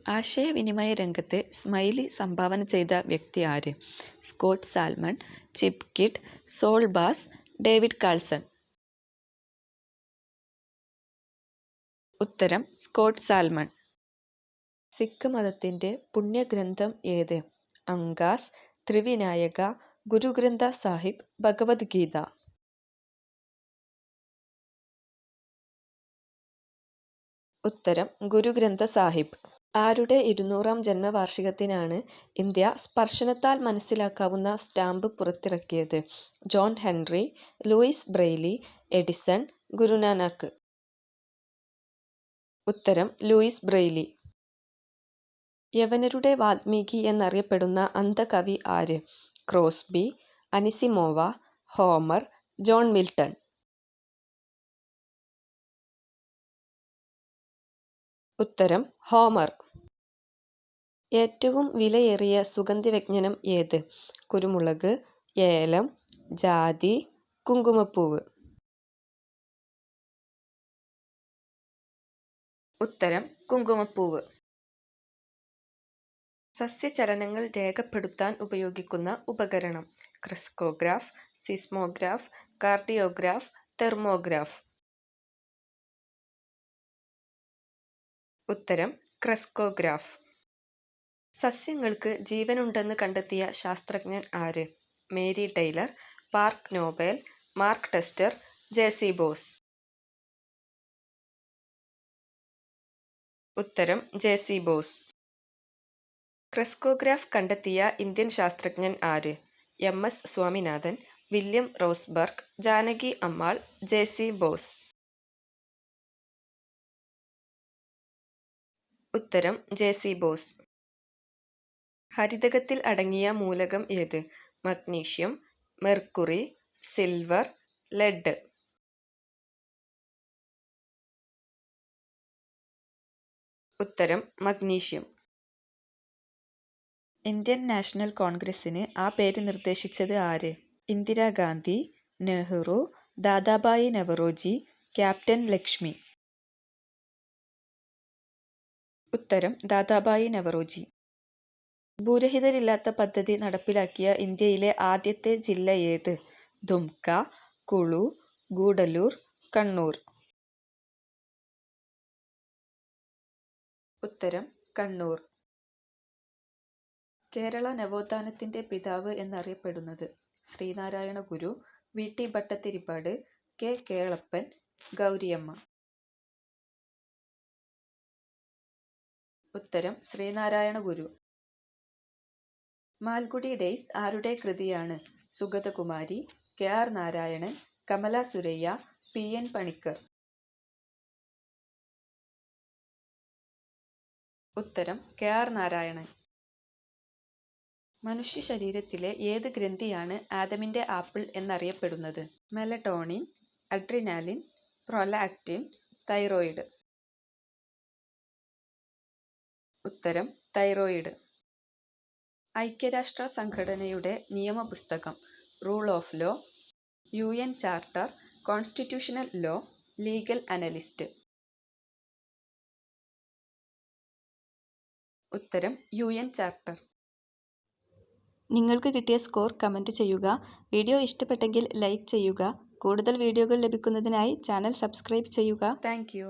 ആശയവിനിമയ രംഗത്ത് സ്മൈലി സംഭാവന ചെയ്ത വ്യക്തി ആര്? Scott Salmon, Chip Kidd, Saul Bass, David Carlson. ഉത്തരം സ്കോട്ട് സാൽമൺ. സിഖ് മതത്തിന്റെ പുണ്യഗ്രന്ഥം ഏത്? അങ്കാസ്, ത്രിവിനായക, ഗുരുഗ്രന്ഥ സാഹിബ്, ഭഗവത്ഗീത. ഉത്തരം ഗുരുഗ്രന്ഥ സാഹിബ്. ആരുടെ 200-ാം ജന്മവാർഷികത്തിനാണ് ഇന്ത്യ സ്പർശനത്താൽ മനസ്സിലാക്കാവുന്ന സ്റ്റാമ്പ് പുറത്തിറക്കിയത്? John Henry, Louis Braille, Edison, Guru Nanak. ഉത്തരം ലൂയിസ് ബ്രെയ്ലി. യവനരുടെ വാൽമീകി എന്നറിയപ്പെടുന്ന അന്ധകവി ആര്? Crosby, Anisimova, Homer, John Milton. ഉത്തരം ഹോമർ. ഏറ്റവും വിലയേറിയ സുഗന്ധവ്യഞ്ജനം ഏത്? കുരുമുളക്, ഏലം, ജാതി, കുങ്കുമപ്പൂവ്. ഉത്തരം കുങ്കുമപ്പൂവ്. സസ്യചലനങ്ങൾ രേഖപ്പെടുത്താൻ ഉപയോഗിക്കുന്ന ഉപകരണം? Crescograph, seismograph, cardiograph, thermograph. ഉത്തരം ക്രെസ്കോഗ്രാഫ്. സസ്യങ്ങൾക്ക് ജീവനുണ്ടെന്ന് കണ്ടെത്തിയ ശാസ്ത്രജ്ഞൻ ആര്? Mary Taylor, Park Nobel, Mark Tester, J C. Bose. ഉത്തരം ജെ.സി. ബോസ്. ക്രെസ്കോഗ്രാഫ് കണ്ടെത്തിയ ഇന്ത്യൻ ശാസ്ത്രജ്ഞൻ ആര്? M S. Swaminathan, William Roseberg, Janaki Ammal, J C. Bose. ഉത്തരം ജെ.സി. ബോസ്. ഹരിതകത്തിൽ അടങ്ങിയ മൂലകം ഏത്? Magnesium, mercury, silver, lead. ഉത്തരം മഗ്നീഷ്യം. ഇന്ത്യൻ നാഷണൽ കോൺഗ്രസിന് ആ പേര് നിർദ്ദേശിച്ചത് ആര്? ഇന്ദിരാഗാന്ധി, നെഹ്റു, ദാദാഭായി നവറോജി, ക്യാപ്റ്റൻ ലക്ഷ്മി. ഉത്തരം ദാദാഭായി നവറോജി. ഭൂരഹിതരില്ലാത്ത പദ്ധതി നടപ്പിലാക്കിയ ഇന്ത്യയിലെ ആദ്യത്തെ ജില്ല ഏത്? ദുംക, കുളു, ഗൂഡല്ലൂർ, കണ്ണൂർ. ഉത്തരം കണ്ണൂർ. കേരള നവോത്ഥാനത്തിന്റെ പിതാവ് എന്നറിയപ്പെടുന്നത്? Sreenarayana Guru, V. T. Bhattathiripad, K. Kelappan, Gowriamma. ഉത്തരം ശ്രീനാരായണ ഗുരു. മാൽഗുഡി ഡേയ്സ് ആരുടെ കൃതിയാണ്? Sugathakumari, K. R. Narayanan, Kamala Surayya, P. N. Panicker. ഉത്തരം കെ. ആർ. നാരായണൻ. മനുഷ്യ ശരീരത്തിലെ ഏത് ഗ്രന്ഥിയാണ് ആദമിന്റെ ആപ്പിൾ എന്നറിയപ്പെടുന്നത്? Melatonin, adrenaline, prolactin, thyroid. ഉത്തരം തൈറോയിഡ്. ഐക്യരാഷ്ട്ര സംഘടനയുടെ നിയമപുസ്തകം? Rule of law, UN charter, constitutional law, legal analyst. ഉത്തരം UN ചാർട്ടർ. നിങ്ങൾക്ക് കിട്ടിയ സ്കോർ കമന്റ് ചെയ്യുക. വീഡിയോ ഇഷ്ടപ്പെട്ടെങ്കിൽ ലൈക്ക് ചെയ്യുക. കൂടുതൽ വീഡിയോകൾ ലഭിക്കുന്നതിനായി ചാനൽ സബ്സ്ക്രൈബ് ചെയ്യുക. Thank U.